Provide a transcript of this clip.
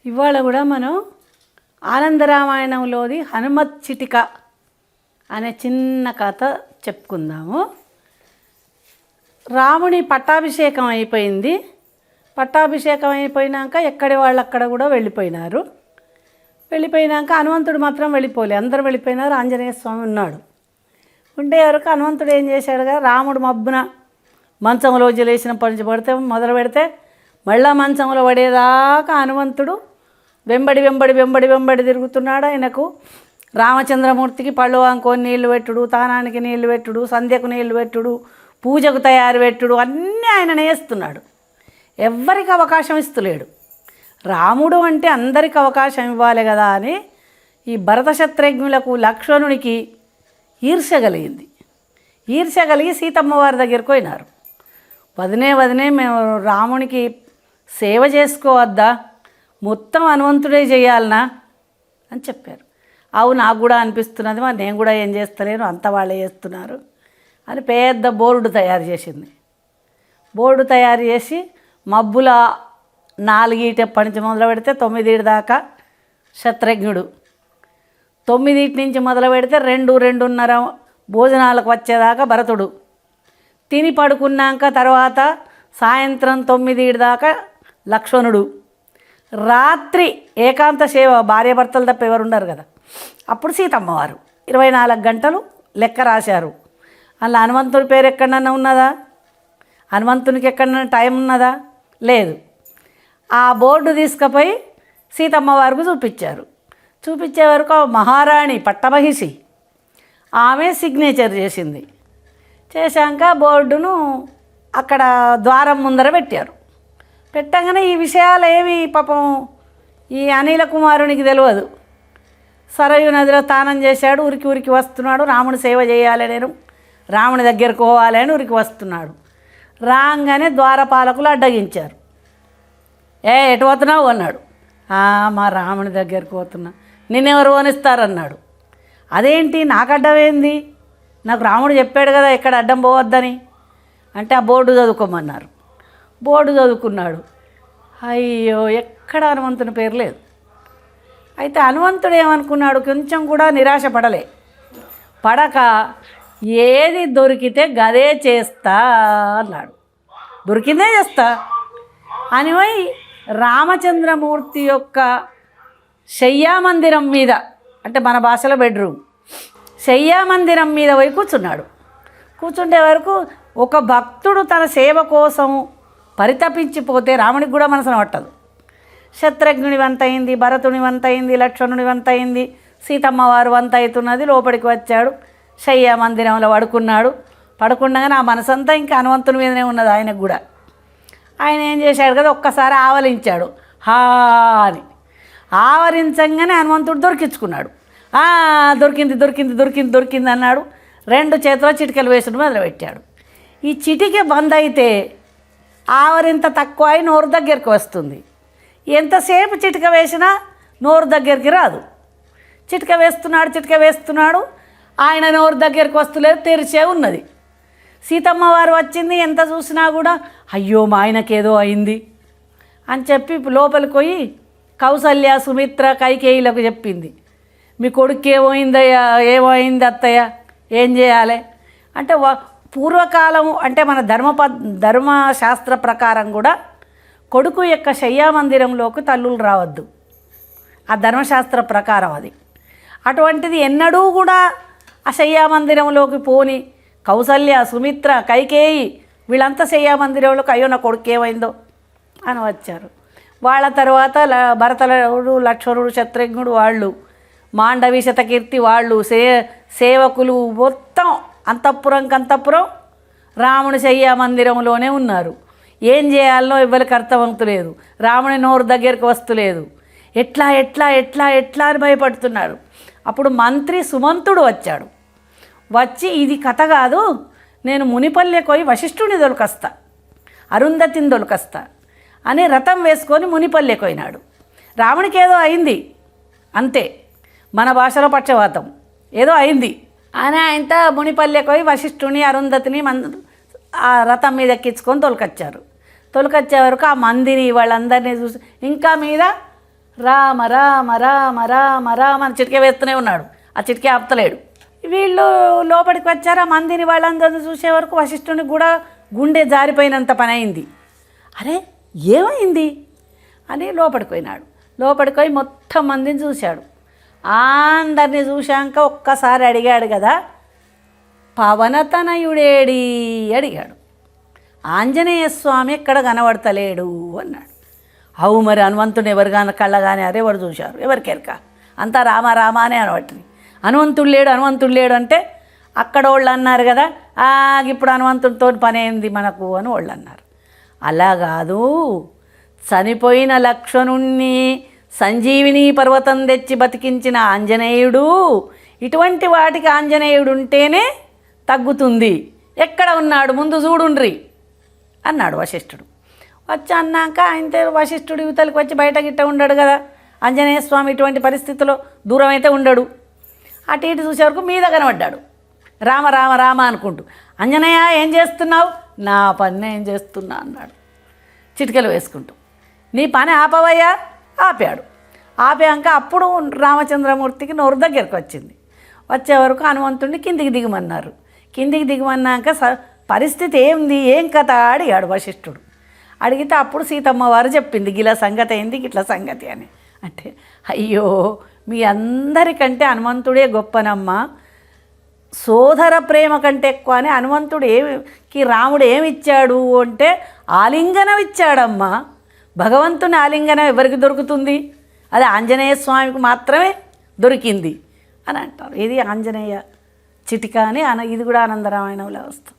ఇవాళ కూడా మనం ఆనందరామాయణంలోని హనుమత్ చిటిక అనే చిన్న కథ చెప్పుకుందాము. రాముని పట్టాభిషేకం అయిపోయింది. పట్టాభిషేకం అయిపోయినాక ఎక్కడి వాళ్ళు అక్కడ కూడా వెళ్ళిపోయినారు. వెళ్ళిపోయినాక హనుమంతుడు మాత్రం వెళ్ళిపోలే, అందరూ వెళ్ళిపోయినారు. ఆంజనేయ స్వామి ఉన్నాడు. ఉండే వరకు హనుమంతుడు ఏం చేశాడుగా, రాముడు మబ్బున మంచంలో జలేసిన పంచి పడితే మొదలు పెడితే మళ్ళా మంచంలో పడేదాకా హనుమంతుడు వెంబడి వెంబడి వెంబడి వెంబడి తిరుగుతున్నాడు. ఆయనకు రామచంద్రమూర్తికి పళ్ళు వంకొని నీళ్లు పెట్టుడు, తానానికి నీళ్లు పెట్టుడు, సంధ్యకు నీళ్లు పెట్టుడు, పూజకు తయారు పెట్టుడు అన్నీ ఆయన నేస్తున్నాడు. ఎవ్వరికి అవకాశం ఇస్తలేడు. రాముడు అంటే అందరికి అవకాశం ఇవ్వాలి కదా అని ఈ భరత శత్రుఘ్నులకు లక్ష్మణునికి ఈర్ష్య కలిగింది. ఈర్ష్య కలిగి సీతమ్మ వారి దగ్గరికి పోయినారు. వదినే మేము రామునికి సేవ చేసుకోవద్దా, మొత్తం హనుమంతుడే చేయాలనా అని చెప్పారు. అవు నాకు కూడా అనిపిస్తున్నది, మరి నేను కూడా ఏం చేస్తలేను, అంత వాళ్ళే చేస్తున్నారు అని పెద్ద బోర్డు తయారు చేసింది. బోర్డు తయారు చేసి మబ్బుల 4 నుంచి మొదలు పెడితే 9 దాకా శత్రుఘ్నుడు, 9 నుంచి మొదలు పెడితే 2-2:30 భోజనాలకు వచ్చేదాకా భరతుడు, తిని పడుకున్నాక తర్వాత సాయంత్రం 9 దాకా లక్ష్మణుడు, రాత్రి ఏకాంత సేవ భార్యాభర్తలు తప్ప ఎవరు ఉండరు కదా, అప్పుడు సీతమ్మవారు 24 గంటలు లెక్క రాశారు. అలా హనుమంతుడి పేరు ఎక్కడన్నా ఉన్నదా? హనుమంతునికి ఎక్కడన్నా టైం ఉన్నదా? లేదు. ఆ బోర్డు తీసుకుపోయి సీతమ్మ వారికి చూపించారు. చూపించే వరకు మహారాణి పట్టమహిషి ఆమె సిగ్నేచర్ చేసింది. చేశాక బోర్డును అక్కడ ద్వారం ముందర పెట్టారు. పెట్టగానే ఈ విషయాలు ఏమి పాపం ఈ అనిల కుమారునికి తెలియదు. సరయు నదిలో స్నానం చేశాడు, ఉరికి ఉరికి వస్తున్నాడు. రాముని సేవ చేయాలి, నేను రాముని దగ్గరకు పోవాలి అని ఉరికి వస్తున్నాడు. రాగానే ద్వారపాలకులు అడ్డగించారు. ఎటు పోతున్నావు అన్నాడు. మా రాముని దగ్గరకు పోతున్నా. నిన్నెవరు పోనిస్తారన్నాడు. అదేంటి నాకు అడ్డమేంది, నాకు రాముడు చెప్పాడు కదా ఎక్కడ అడ్డం పోవద్దని అంటే ఆ బోర్డు చదువుకోమన్నారు. బోర్డు చదువుకున్నాడు. అయ్యో ఎక్కడ హనుమంతుని పేరు లేదు. అయితే హనుమంతుడు ఏమనుకున్నాడు, కొంచెం కూడా నిరాశ పడక ఏది దొరికితే గదే చేస్తా అన్నాడు. దొరికిందే చేస్తా అని పోయి రామచంద్రమూర్తి యొక్క శయ్యామందిరం మీద, అంటే మన భాషలో బెడ్రూమ్, శయ్యామందిరం మీద పోయి కూర్చున్నాడు. కూర్చుండే వరకు ఒక భక్తుడు తన సేవ కోసం పరితపించిపోతే రామునికి కూడా మనసున పట్టదు. శత్రుఘ్నుని వంత అయింది, భరతుని వంత అయింది, లక్ష్మణుని వంత అయింది, సీతమ్మ వారు వంత అవుతున్నది. లోపలికి వచ్చాడు, శయ్యా మందిరంలో పడుకున్నాడు. పడుకున్నాగానే ఆ మనసంతా ఇంకా హనుమంతుని మీదనే ఉన్నది ఆయనకు కూడా. ఆయన ఏం చేశాడు కదా, ఒక్కసారి ఆవలించాడు, హా అని. ఆవరించంగానే హనుమంతుడు దొరికించుకున్నాడు. దొరికింది దొరికింది దొరికింది దొరికింది అన్నాడు. 2 చేతుల చిటికలు వేసుడు మొదలుపెట్టాడు. ఈ చిటిక బంద్ అయితే ఆవరింత తక్కువ అయి నోరు దగ్గరికి వస్తుంది. ఎంతసేపు చిటిక వేసినా నోరు దగ్గరికి రాదు. చిటిక వేస్తున్నాడు, ఆయన నోరు దగ్గరికి వస్తలేదు, తెరిచే ఉన్నది. సీతమ్మ వారు వచ్చింది, ఎంత చూసినా కూడా అయ్యో మా ఆయనకేదో అయింది అని చెప్పి లోపలికి పోయి కౌసల్య, సుమిత్ర, కైకేయిలకు చెప్పింది. మీ కొడుకు ఏమైందయ్యా, ఏమైంది అత్తయ్య, ఏం చేయాలి అంటే పూర్వకాలం అంటే మన ధర్మశాస్త్ర ప్రకారం కూడా కొడుకు యొక్క శయ్యామందిరంలోకి తల్లులు రావద్దు. ఆ ధర్మశాస్త్ర ప్రకారం అది. అటువంటిది ఎన్నడూ కూడా ఆ శయ్యామందిరంలోకి పోని కౌసల్య, సుమిత్ర, కైకేయి వీళ్ళంతా శయ్యామందిరంలోకి అయ్యో నా కొడుకు ఏమైందో అని వచ్చారు. వాళ్ళ తర్వాత భరతుడు, లక్ష్మణుడు, శత్రుఘ్నుడు వాళ్ళు, మాండవి, శతకీర్తి వాళ్ళు, సేవకులు మొత్తం అంతఃపురం రాముని శయ్యా మందిరంలోనే ఉన్నారు. ఏం చేయాలనో ఎవరికి అర్థమవుతలేదు. రాముని నోరు దగ్గరికి వస్తలేదు. ఎట్లా ఎట్లా ఎట్లా ఎట్లా అని భయపడుతున్నారు. అప్పుడు మంత్రి సుమంతుడు వచ్చాడు. వచ్చి ఇది కథ కాదు, నేను మునిపల్లెకి పోయి వశిష్ఠుని దొరకస్తా, అరుంధతిని దొరకస్తా అని రథం వేసుకొని మునిపల్లెకి పోయినాడు. రామునికి ఏదో అయింది అంతే, మన భాషలో పక్షవాతం ఏదో అయింది అని ఆయనతో మునిపల్లెకి పోయి వశిష్ఠుని, అరుంధతిని ఆ రథం మీద ఎక్కించుకొని తొలకొచ్చారు. తొలకొచ్చే వరకు ఆ మందిని వాళ్ళందరినీ చూసి ఇంకా మీద రామ రామ రామ రామ రామ అని చిటికే వేస్తూనే ఉన్నాడు. ఆ చిటికే ఆపుతలేడు. వీళ్ళు లోపలికి వచ్చారు. ఆ మందిని వాళ్ళందరూ చూసే వరకు వశిష్ఠునికి కూడా గుండె జారిపోయినంత పని అయింది. అరే ఏమైంది అని లోపలికి పోయినాడు. లోపలికి పోయి మొత్తం మందిని చూశాడు. అందరినీ చూశాక ఒక్కసారి అడిగాడు కదా, పవనతనయుడేడి అడిగాడు. ఆంజనేయ స్వామి ఎక్కడ కనబడతలేడు అన్నాడు. అవు మరి హనుమంతుడు ఎవరు కానీ కళ్ళగానే అరే ఎవరు చూశారు, ఎవరికెరక, అంతా రామ రామ అనే అనబట్టి హనుమంతుడు లేడు అంటే అక్కడ వాళ్ళు అన్నారు కదా, ఇప్పుడు హనుమంతుడితో పని ఏంది మనకు అని వాళ్ళు అన్నారు. అలా కాదు, చనిపోయిన లక్ష్మణుణ్ణి సంజీవిని పర్వతం తెచ్చి బతికించిన ఆంజనేయుడు, ఇటువంటి వాటికి ఆంజనేయుడు ఉంటేనే తగ్గుతుంది, ఎక్కడ ఉన్నాడు ముందు చూడుండ్రి అన్నాడు వశిష్ఠుడు. వచ్చి అన్నాక ఆయన వశిష్ఠుడు యువతలకు వచ్చి బయట గిట్ట ఉండడు కదా, ఆంజనేయ స్వామి ఇటువంటి పరిస్థితిలో దూరం అయితే ఉండడు. అటు ఇటు చూసే వరకు మీద కనబడ్డాడు. రామ రామ రామ అనుకుంటూ. ఆంజనేయ ఏం చేస్తున్నావు? నా పని నేను చేస్తున్నా అన్నాడు చిటికెలు వేసుకుంటూ. నీ పని ఆపవయ్యా. ఆపాడు. ఆపాక అప్పుడు రామచంద్రమూర్తికి నోరు దగ్గరికి వచ్చింది. వచ్చే వరకు హనుమంతుడిని కిందికి దిగమన్నారు. కిందికి దిగమన్నాక పరిస్థితి ఏంది, ఏం కథ అడిగాడు వశిష్ఠుడు. అడిగితే అప్పుడు సీతమ్మ వారు చెప్పింది, గిలా సంగతి అయింది, గిట్ల సంగతి అని. అంటే అయ్యో మీ అందరికంటే హనుమంతుడే గొప్పనమ్మా, సోదర ప్రేమ కంటే ఎక్కువ అని హనుమంతుడికి రాముడు ఏమిచ్చాడు అంటే ఆలింగనం ఇచ్చాడమ్మా. భగవంతుని ఆలింగనం ఎవరికి దొరుకుతుంది? అది ఆంజనేయ స్వామికి మాత్రమే దొరికింది అని అంటారు. ఇది ఆంజనేయ చిటిక అని ఇది కూడా ఆనందరామాయణంలో వస్తుంది.